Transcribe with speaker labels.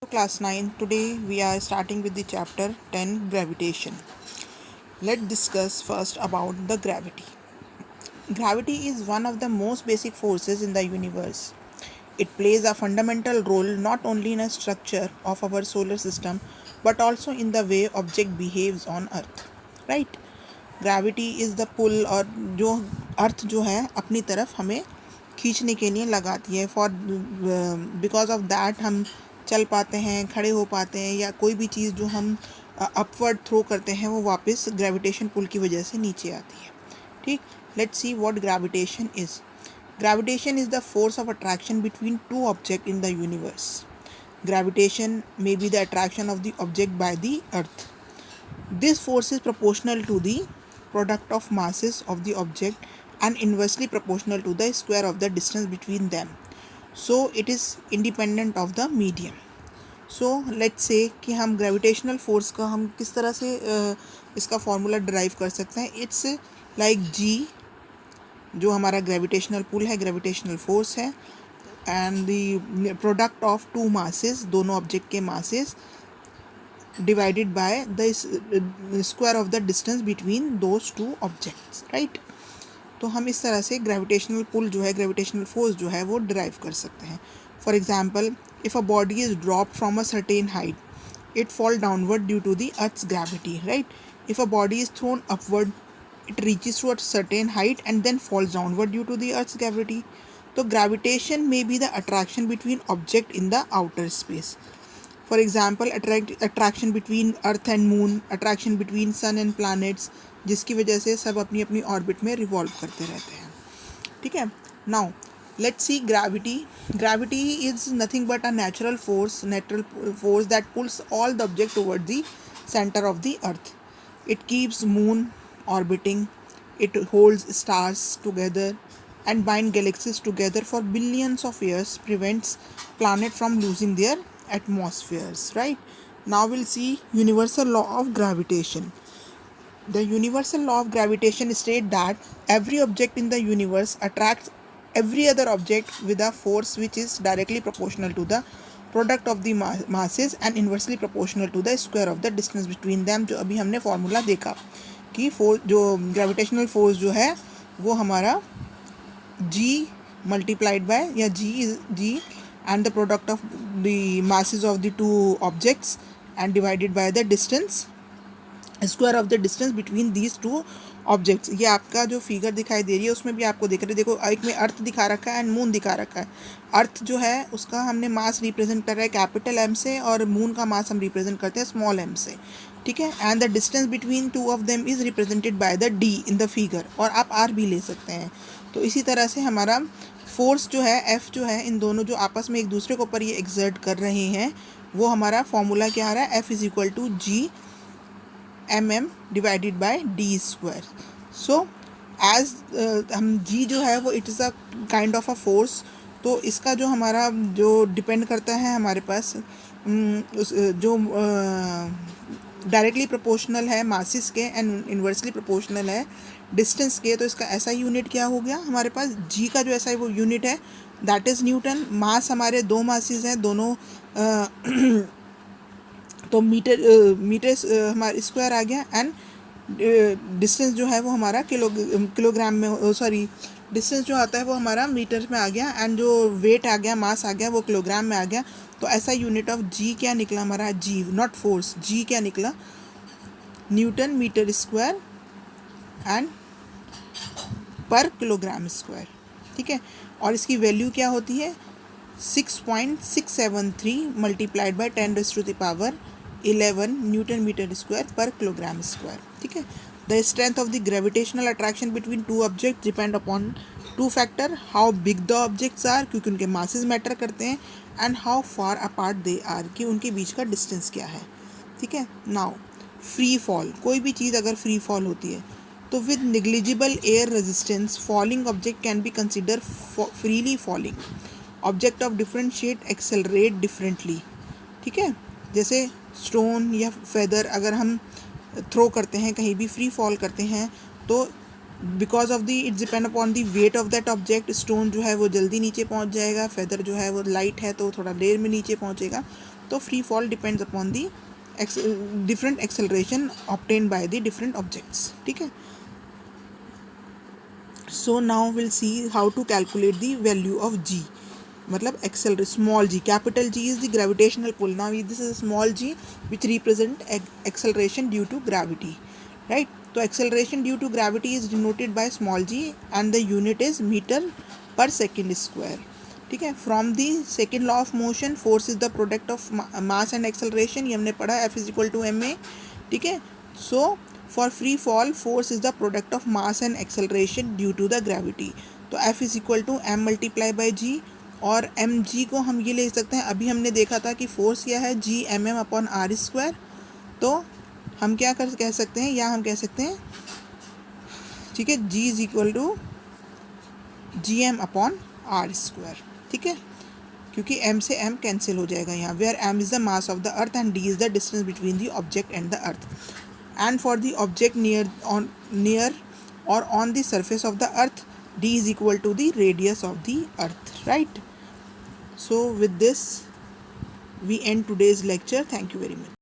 Speaker 1: Class 9. Today we are starting with the chapter 10, gravitation. Let's discuss first about the gravity. Gravity is one of the most basic forces in the universe. It plays a fundamental role not only in the structure of our solar system but also in the way object behaves on earth. Right? Gravity is the pull, और जो अर्थ जो है अपनी तरफ हमें खींचने के लिए लगाती है। फॉर बिकॉज ऑफ दैट हम चल पाते हैं, खड़े हो पाते हैं, या कोई भी चीज़ जो हम अपवर्ड थ्रो करते हैं वो वापस ग्रेविटेशन पुल की वजह से नीचे आती है। ठीक, let's see what gravitation is. Gravitation is the force of attraction between two object in the universe. Gravitation may be the attraction of the object by the earth. This force is proportional to the product of masses of the object and inversely proportional to the square of the distance between them. So it is independent of the medium. So let's say कि हम gravitational force का हम किस तरह से इसका formula derive कर सकते हैं. It's like G, जो हमारा gravitational pull है, gravitational force है, and the product of two masses, दोनों object के masses divided by the square of the distance between those two objects, right? तो हम इस तरह से ग्रेविटेशनल पुल जो है, ग्रेविटेशनल फोर्स जो है वो डिराइव कर सकते हैं. For example, if a body is drop from a certain height it fall downward due to the earth's gravity, right? If a body is thrown upward it reaches to a certain height and then falls downward due to the earth's gravity. So gravitation may be the attraction between object in the outer space. For example, attraction between earth and moon, attraction between sun and planets, जिसकी वजह से सब अपनी अपनी orbit में revolve करते रहते हैं. ठीक है. Now let's see gravity. Gravity is nothing but a natural force that pulls all the object toward the center of the earth. It keeps moon orbiting, it holds stars together and bind galaxies together for billions of years, prevents planet from losing their atmospheres, right? Now we'll see universal law of gravitation. The universal law of gravitation states that every object in the universe attracts every other object with a force which is directly proportional to the product of the masses and inversely proportional to the square of the distance between them. जो अभी हमने formula देखा कि force, जो gravitational force जो है वो हमारा G मल्टीप्लाइड बाय, या G and the product of the masses of the two objects and divided by the distance, square of the distance between these two objects. ये आपका जो फिगर दिखाई दे रही है उसमें भी आपको दिख रहा है. देखो, एक में अर्थ दिखा रखा है एंड मून दिखा रखा है. अर्थ जो है उसका हमने मास रिप्रेजेंट कर रहा है कैपिटल एम से, और मून का मास हम रिप्रेजेंट करते हैं स्मॉल एम से. ठीक है. And the distance between two of them is represented by the D in the figure, और आप आर भी ले सकते हैं. तो इसी तरह से हमारा फोर्स जो है एफ जो है, इन दोनों जो आपस में एक दूसरे के ऊपर ये एक्सर्ट कर रहे हैं, वो हमारा फॉर्मूला क्या आ रहा है, F is equal to G mm divided by D square. So as हम g जो है वो it is a kind of a force. तो इसका जो हमारा जो डिपेंड करता है हमारे पास उस जो डायरेक्टली प्रोपोर्शनल है मासिस के एंड इन्वर्सली प्रोपोर्शनल है डिस्टेंस के. तो इसका ऐसा यूनिट क्या हो गया हमारे पास, g का जो ऐसा वो यूनिट है दैट इज़ न्यूटन. मास हमारे दो मासिस हैं दोनों, तो मीटर हमारा स्क्वायर आ गया, एंड डिस्टेंस जो है वो हमारा किलोग्राम में, सॉरी डिस्टेंस जो आता है वो हमारा मीटर में आ गया, एंड जो वेट आ गया, मास आ गया, वो किलोग्राम में आ गया. तो ऐसा यूनिट ऑफ जी क्या निकला हमारा, जी नॉट फोर्स, जी क्या निकला, newton metre square and per kilogram square. ठीक है. और इसकी वैल्यू क्या होती है, 6.673 multiplied by 10⁻11 newton metre square per kilogram square. ठीक है. The strength of the gravitational attraction between two object depend upon two factor, how big the objects are, क्योंकि उनके मासेस मैटर करते हैं, and how far apart they are, कि उनके बीच का distance क्या है. ठीक है. नाउ फ्री फॉल, कोई भी चीज़ अगर फ्री फॉल होती है तो with negligible air resistance falling object can be consider freely falling. Object of different shade accelerate differently. ठीक है. जैसे स्टोन या फेदर अगर हम थ्रो करते हैं, कहीं भी फ्री फॉल करते हैं, तो because of the it's depend upon the weight of that object, stone जो है वो जल्दी नीचे पहुंच जाएगा, फेदर जो है वो लाइट है तो थोड़ा देर में नीचे पहुंचेगा. तो free fall depends upon the different acceleration obtained by the different objects. ठीक है. So now we'll see how to calculate the value of g. मतलब accelerate small g. Capital G is the gravitational pull. Now this is a small g which represent acceleration due to gravity, right? So acceleration due to gravity is denoted by small g and the unit is meter per second square. ठीक है. From the second law of motion, force is the product of mass and acceleration. ये हमने पढ़ा F is equal to ma. ठीक है. So for free fall, force is the product of mass and acceleration due to the gravity. तो F is equal to m multiply by g. और M G को हम ये ले सकते हैं, अभी हमने देखा था कि फोर्स क्या है, G M M upon R square. तो हम क्या कह सकते हैं, या हम कह सकते हैं, ठीक है, G is equal to G M upon R square. ठीक है, क्योंकि m से m कैंसिल हो जाएगा यहाँ. Where m is the mass of the earth and d is the distance between the object and the earth. And for the object near or on the surface of the earth, d is equal to the radius of the earth, right? So with this we end today's lecture. Thank you very much.